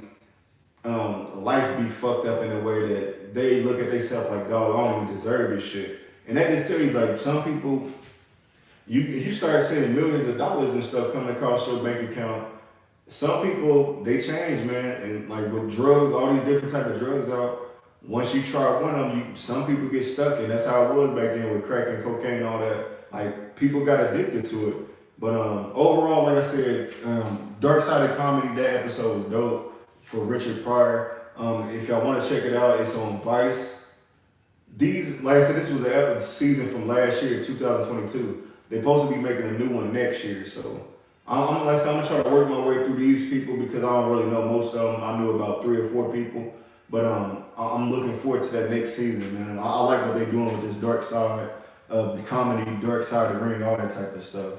life be fucked up in a way that they look at themselves like, dog, I don't even deserve this shit. And that just tells you like some people, you start seeing millions of dollars and stuff coming across your bank account. Some people, they change, man. And like with drugs, all these different type of drugs out, once you try one of them, some people get stuck. And that's how it was back then with crack and cocaine and all that. Like people got addicted to it. But overall, like I said, Dark Side of Comedy, that episode was dope for Richard Pryor. If y'all want to check it out, it's on Vice. Like I said, this was a season from last year, 2022. They're supposed to be making a new one next year, so I'm gonna try to work my way through these people because I don't really know most of them. I knew about 3 or 4 people, But I'm looking forward to that next season, man. I like what they're doing with this dark side of the comedy, dark side of the ring, all that type of stuff.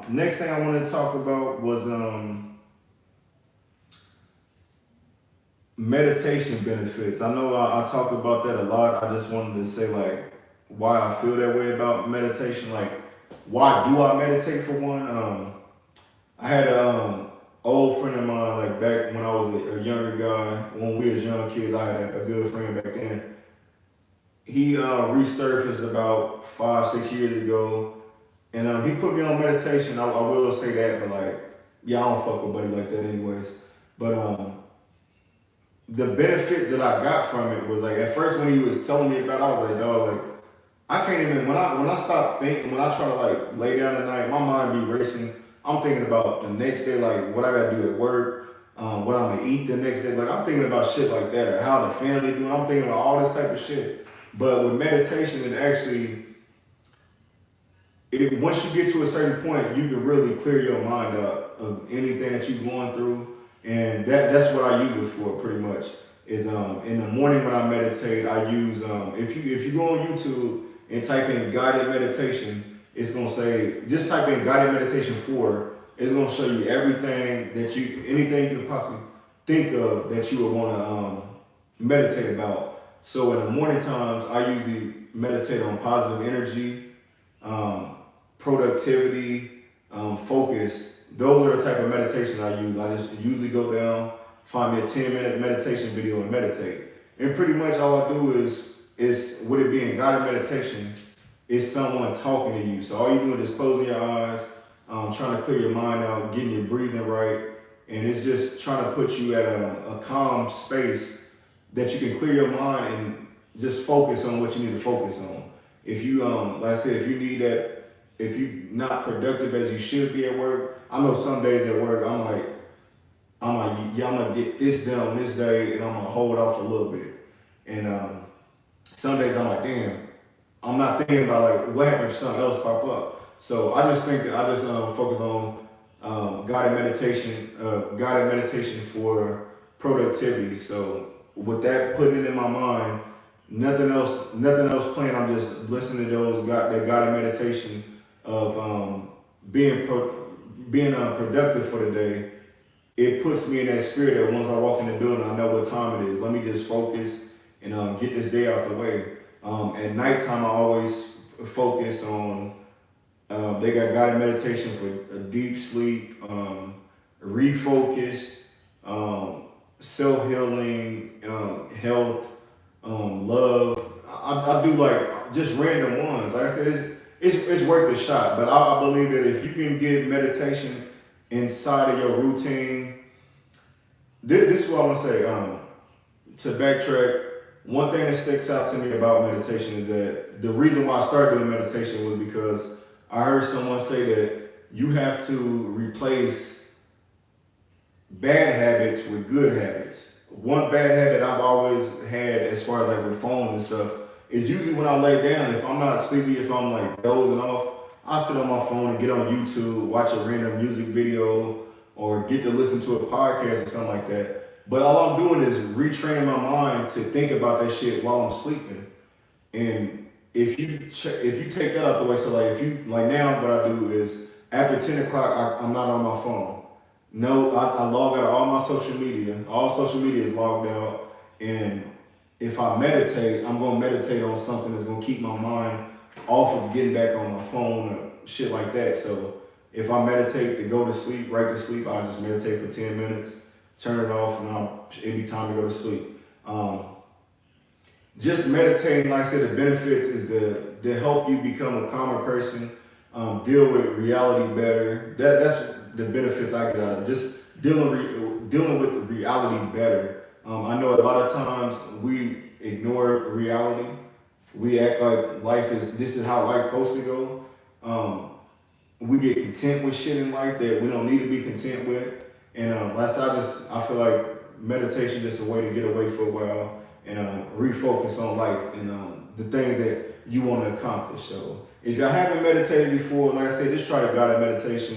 Next thing I wanted to talk about was meditation benefits. I know I talked about that a lot. I just wanted to say like why I feel that way about meditation. Like, why do I meditate for one? I had a old friend of mine, like back when I was a younger guy, when we was young kids, I had a good friend back then. He resurfaced about 5-6 years ago, and he put me on meditation. I will say that, but like, yeah, I don't fuck with buddy like that anyways. But the benefit that I got from it was like, at first when he was telling me about it, I was like, dog, like, I can't even, when I stop thinking, when I try to like lay down at night, my mind be racing. I'm thinking about the next day, like what I gotta do at work, what I'm gonna eat the next day. Like, I'm thinking about shit like that, or how the family doing. I'm thinking about all this type of shit. But with meditation, it actually, once you get to a certain point, you can really clear your mind out of anything that you're going through. And that's what I use it for, pretty much. Is in the morning when I meditate, I use if you go on YouTube and type in guided meditation, it's gonna say, just type in guided meditation 4. It's gonna show you everything anything you can possibly think of that you would want to meditate about. So in the morning times, I usually meditate on positive energy, productivity, focus. Those are the type of meditation I use. I just usually go down, find me a 10-minute meditation video and meditate. And pretty much all I do is with it being guided meditation, it's someone talking to you. So all you're doing is closing your eyes, trying to clear your mind out, getting your breathing right. And it's just trying to put you at a calm space that you can clear your mind and just focus on what you need to focus on. If you, like I said, if you need that, if you're not productive as you should be at work, I know some days at work, I'm like, yeah, I'm gonna get this done this day and I'm gonna hold off a little bit. And some days I'm like, damn, I'm not thinking about like what happened if something else pop up. So I just think that I just focus on guided meditation for productivity. So with that putting it in my mind, nothing else playing. I'm just listening to that guided meditation of being productive for the day. It puts me in that spirit that once I walk in the building, I know what time it is. Let me just focus and get this day out the way. At nighttime, I always focus on, they got guided meditation for a deep sleep, refocus, self-healing, health, love. I do like just random ones. Like I said, it's worth a shot. But I believe that if you can get meditation inside of your routine, this is what I want to say. To backtrack, one thing that sticks out to me about meditation is that the reason why I started doing meditation was because I heard someone say that you have to replace bad habits with good habits. One bad habit I've always had as far as like with phones and stuff is usually when I lay down, if I'm not sleepy, if I'm like dozing off, I sit on my phone and get on YouTube, watch a random music video, or get to listen to a podcast or something like that. But all I'm doing is retraining my mind to think about that shit while I'm sleeping. And if you take that out the way, so like if you, like now what I do is after 10 o'clock, I'm not on my phone. No, I log out of all my social media. All social media is logged out. And if I meditate, I'm going to meditate on something that's going to keep my mind off of getting back on my phone or shit like that. So if I meditate to go to sleep, right to sleep, I'll just meditate for 10 minutes, turn it off, and it'll be time to go to sleep. Just meditating, like I said, the benefits is to help you become a calmer person, deal with reality better. That's the benefits I get out of it. Just dealing with reality better. I know a lot of times we ignore reality. We act like this is how life supposed to go. We get content with shit in life that we don't need to be content with. And I feel like meditation is just a way to get away for a while and refocus on life and the things that you want to accomplish. So if you haven't meditated before, like I said, just try to guided meditation.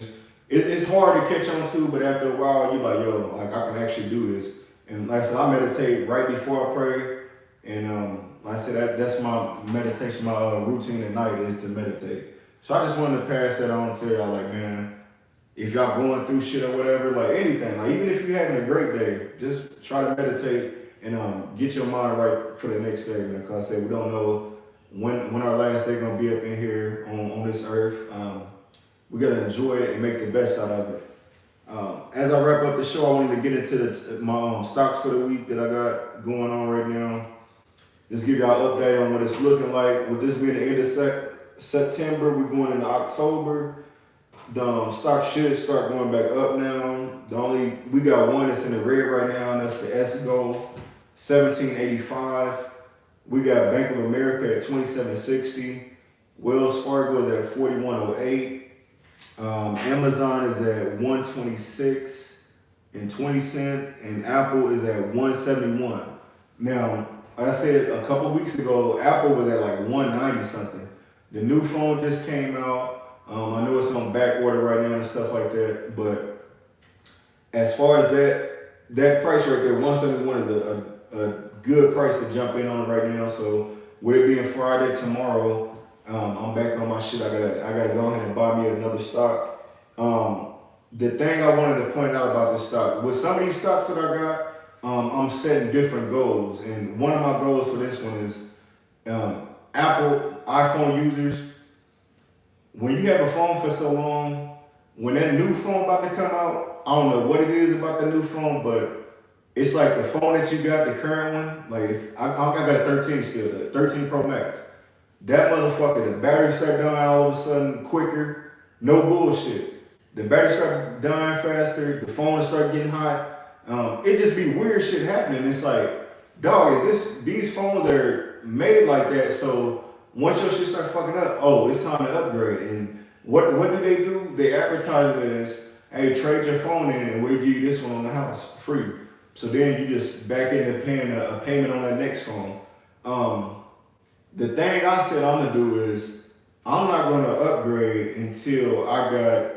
It's hard to catch on to, but after a while, you're like, yo, like I can actually do this. And like I said, I meditate right before I pray. And like I said, that's my meditation, my routine at night is to meditate. So I just wanted to pass that on to y'all, like, man, if y'all going through shit or whatever, like anything, like even if you're having a great day, just try to meditate and get your mind right for the next day, man. Cause I said we don't know when our last day gonna be up in here on this earth. We gotta enjoy it and make the best out of it. As I wrap up the show, I wanted to get into my stocks for the week that I got going on right now. Just give y'all an update on what it's looking like. With this being the end of September, we're going into October. The stock should start going back up now. We got one that's in the red right now, and that's the ESCO, 1785. We got Bank of America at 2760. Wells Fargo is at 4108. Amazon is at 126 and 20 cents, and Apple is at 171. Now, like I said a couple weeks ago, Apple was at like 190 something. The new phone just came out. I know it's on back order right now and stuff like that, but as far as that price right there, 171 is a good price to jump in on right now. So with it being Friday tomorrow, I'm back on my shit. I gotta go ahead and buy me another stock. The thing I wanted to point out about this stock, with some of these stocks that I got, I'm setting different goals, and one of my goals for this one is Apple iPhone users. When you have a phone for so long, when that new phone about to come out, I don't know what it is about the new phone, but it's like the phone that you got, the current one. Like if I got a 13 still, the 13 Pro Max. That motherfucker, the battery start dying all of a sudden quicker. No bullshit. The battery start dying faster. The phone start getting hot. It just be weird shit happening. It's like, dog, these phones are made like that, so once your shit start fucking up, oh, it's time to upgrade. And what do? They advertise it as, hey, trade your phone in and we'll give you this one on the house free. So then you just back into paying a payment on that next phone. The thing I said I'm gonna do is I'm not gonna upgrade until I got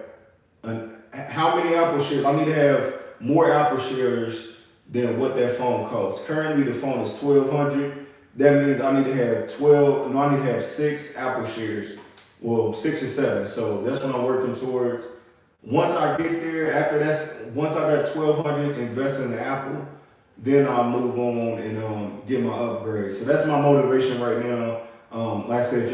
how many Apple shares. I need to have more Apple shares than what that phone costs. Currently the phone is $1,200. That means I need to have 6 Apple shares. Well, 6 or 7. So that's what I'm working towards. Once I get there, once I got $1,200 invested in the Apple, then I'll move on and get my upgrade. So that's my motivation right now. Like I said,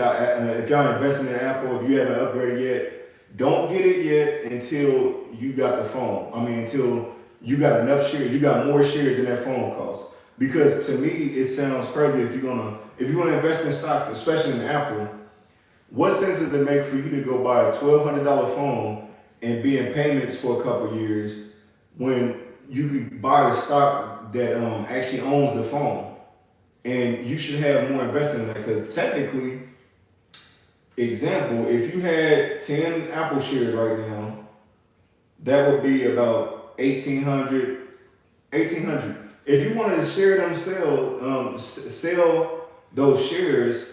if y'all investing in Apple, if you haven't upgraded yet, don't get it yet until you got the phone. Until you got enough shares, you got more shares than that phone costs. Because to me, it sounds crazy if you're gonna invest in stocks, especially in Apple. What sense does it make for you to go buy a $1,200 phone and be in payments for a couple years when you could buy a stock that actually owns the phone? And you should have more invested in that, because technically, example, if you had 10 Apple shares right now, that would be about $1,800. If you wanted to share them, sell those shares,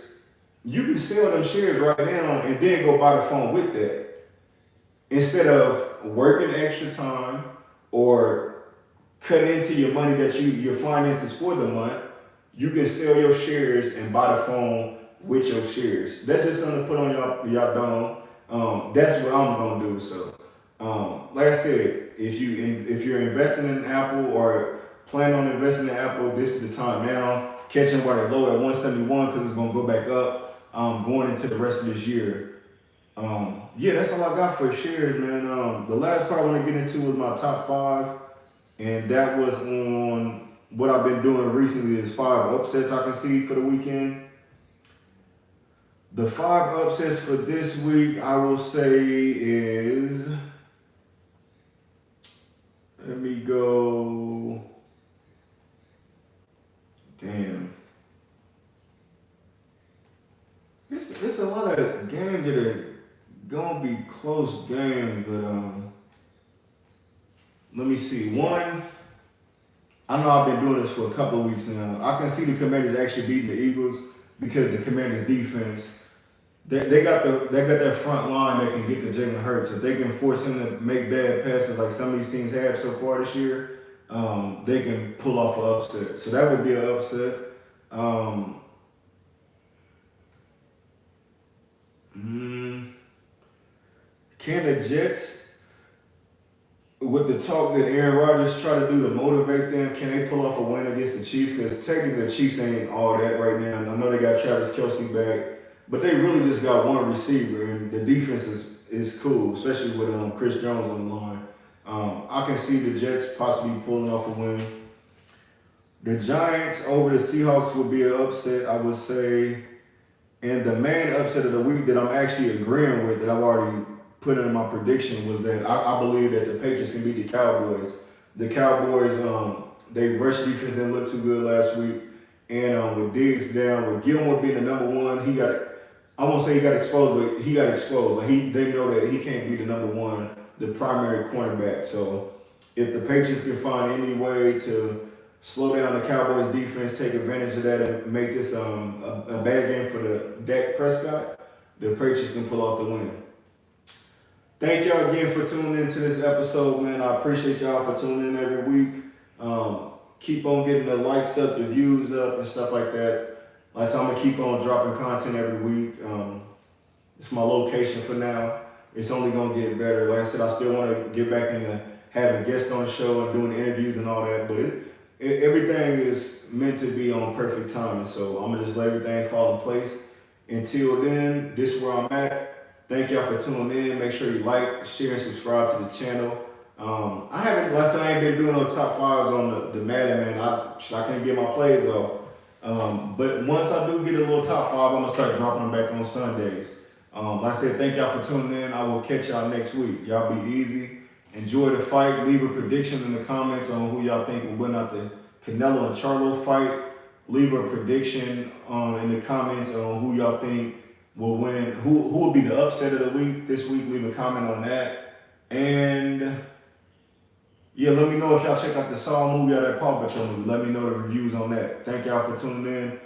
you can sell them shares right now and then go buy the phone with that. Instead of working extra time or cutting into your money that your finances for the month, you can sell your shares and buy the phone with your shares. That's just something to put on y'all dome. That's what I'm gonna do. So, like I said, if you're investing in Apple or plan on investing in Apple, this is the time now. Catch them while they're low at 171 because it's gonna go back up going into the rest of this year. Yeah, that's all I got for shares, man. The last part I want to get into was my top 5, and that was on what I've been doing recently is 5 upsets I can see for the weekend. The 5 upsets for this week, I will say is, let me go, damn. It's a lot of games that are gonna be close games, but let me see. One, I know I've been doing this for a couple of weeks now. I can see the Commanders actually beating the Eagles because the Commanders defense, they got that front line that can get to Jalen Hurts. If they can force him to make bad passes like some of these teams have so far this year, they can pull off an upset. So that would be an upset. Can the Jets, with the talk that Aaron Rodgers try to do to motivate them, can they pull off a win against the Chiefs? Because technically the Chiefs ain't all that right now. And I know they got Travis Kelce back, but they really just got one receiver, and the defense is cool, especially with Chris Jones on the line. I can see the Jets possibly pulling off a win. The Giants over the Seahawks would be an upset, I would say. And the main upset of the week that I'm actually agreeing with, that I've already put in my prediction, was that I believe that the Patriots can beat the Cowboys. The Cowboys, they rush defense didn't look too good last week. And with Diggs down, with Gilmore being the number one, I won't say he got exposed, but he got exposed. Like they know that he can't be the number one, the primary cornerback. So if the Patriots can find any way to slow down the Cowboys defense, take advantage of that, and make this a bad game for the Dak Prescott, the Patriots can pull off the win. Thank y'all again for tuning into this episode, man. I appreciate y'all for tuning in every week. Keep on getting the likes up, the views up, and stuff like that. Like I said, I'm going to keep on dropping content every week. It's my location for now. It's only going to get better. Like I said, I still want to get back into having guests on the show and doing interviews and all that, but everything is meant to be on perfect timing, so I'm going to just let everything fall in place. Until then, this is where I'm at. Thank y'all for tuning in. Make sure you like, share, and subscribe to the channel. Last time I ain't been doing no top fives on the Madden, man. I can't get my plays off. But once I do get a little top five, I'm going to start dropping them back on Sundays. Like I said, thank y'all for tuning in. I will catch y'all next week. Y'all be easy. Enjoy the fight. Leave a prediction in the comments on who y'all think will win out the Canelo and Charlo fight. Leave a prediction in the comments on who y'all think will win, who will be the upset of the week this week. Leave a comment on that. And yeah, let me know if y'all check out the Saw movie or that Paw Patrol movie. Let me know the reviews on that. Thank y'all for tuning in.